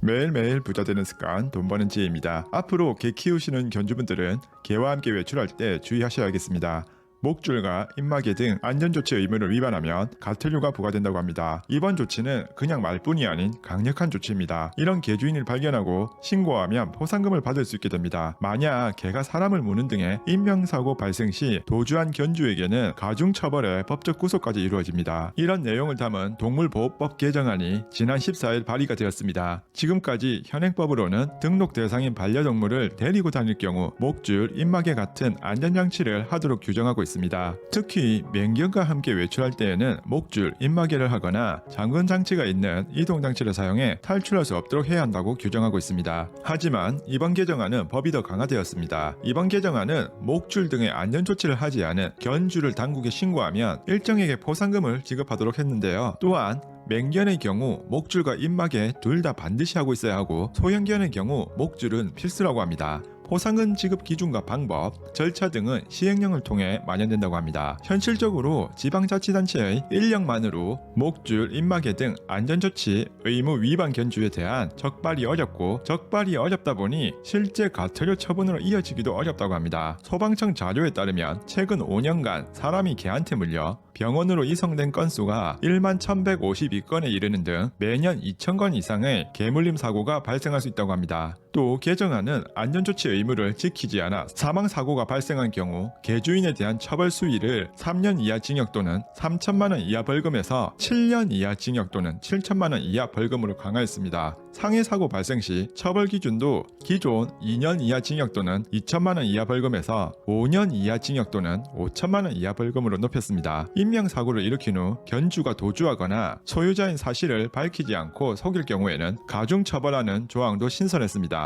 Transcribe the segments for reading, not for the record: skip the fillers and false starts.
매일매일 부자 되는 습관 돈 버는 지혜입니다. 앞으로 개 키우시는 견주분들은 개와 함께 외출할 때 주의하셔야겠습니다. 목줄과 입마개 등 안전조치 의무를 위반하면 과태료가 부과된다고 합니다. 이번 조치는 그냥 말뿐이 아닌 강력한 조치입니다. 이런 개주인을 발견하고 신고하면 포상금을 받을 수 있게 됩니다. 만약 개가 사람을 무는 등의 인명사고 발생 시 도주한 견주에게는 가중처벌의 법적 구속까지 이루어집니다. 이런 내용을 담은 동물보호법 개정안이 지난 14일 발의가 되었습니다. 지금까지 현행법으로는 등록 대상인 반려동물을 데리고 다닐 경우 목줄, 입마개 같은 안전장치를 하도록 규정하고 있습니다. 특히 맹견과 함께 외출할 때에는 목줄, 입마개를 하거나 잠근 장치가 있는 이동장치를 사용해 탈출할 수 없도록 해야 한다고 규정하고 있습니다. 하지만 이번 개정안은 법이 더 강화되었습니다. 이번 개정안은 목줄 등의 안전조치를 하지 않은 견주를 당국에 신고하면 일정액의 포상금을 지급하도록 했는데요. 또한 맹견의 경우 목줄과 입마개 둘 다 반드시 하고 있어야 하고, 소형견의 경우 목줄은 필수라고 합니다. 포상금 지급 기준과 방법, 절차 등은 시행령을 통해 마련된다고 합니다. 현실적으로 지방자치단체의 인력만으로 목줄, 입마개 등 안전조치 의무 위반 견주에 대한 적발이 어렵고, 적발이 어렵다 보니 실제 과태료 처분으로 이어지기도 어렵다고 합니다. 소방청 자료에 따르면 최근 5년간 사람이 개한테 물려 병원으로 이송된 건수가 1만 1152건에 이르는 등 매년 2,000건 이상의 개물림 사고가 발생할 수 있다고 합니다. 또 개정안은 안전조치 의무를 지키지 않아 사망사고가 발생한 경우 개주인에 대한 처벌 수위를 3년 이하 징역 또는 3천만 원 이하 벌금에서 7년 이하 징역 또는 7천만 원 이하 벌금으로 강화했습니다. 상해 사고 발생 시 처벌 기준도 기존 2년 이하 징역 또는 2천만 원 이하 벌금에서 5년 이하 징역 또는 5천만 원 이하 벌금으로 높였습니다. 인명사고를 일으킨 후 견주가 도주하거나 소유자인 사실을 밝히지 않고 속일 경우에는 가중처벌하는 조항도 신설했습니다.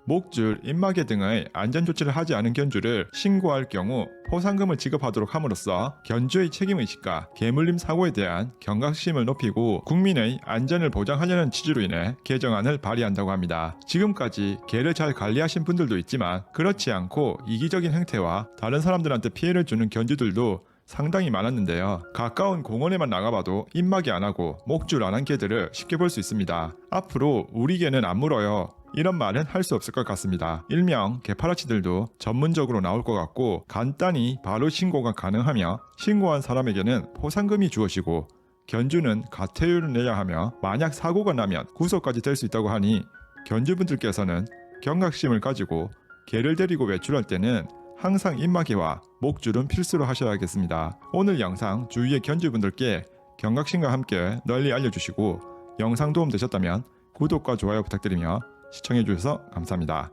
목줄, 입마개 등의 안전조치를 하지 않은 견주를 신고할 경우 포상금을 지급하도록 함으로써 견주의 책임의식과 개물림 사고에 대한 경각심을 높이고 국민의 안전을 보장하려는 취지로 인해 개정안을 발의한다고 합니다. 지금까지 개를 잘 관리하신 분들도 있지만 그렇지 않고 이기적인 행태와 다른 사람들한테 피해를 주는 견주들도 상당히 많았는데요. 가까운 공원에만 나가봐도 입마개 안 하고 목줄 안 한 개들을 쉽게 볼 수 있습니다. 앞으로 우리 개는 안 물어요, 이런 말은 할 수 없을 것 같습니다. 일명 개파라치들도 전문적으로 나올 것 같고, 간단히 바로 신고가 가능하며 신고한 사람에게는 포상금이 주어지고 견주는 과태료를 내야 하며 만약 사고가 나면 구속까지 될 수 있다고 하니 견주분들께서는 경각심을 가지고 개를 데리고 외출할 때는 항상 입마개와 목줄은 필수로 하셔야겠습니다. 오늘 영상 주위의 견주분들께 경각심과 함께 널리 알려주시고, 영상 도움 되셨다면 구독과 좋아요 부탁드리며 시청해주셔서 감사합니다.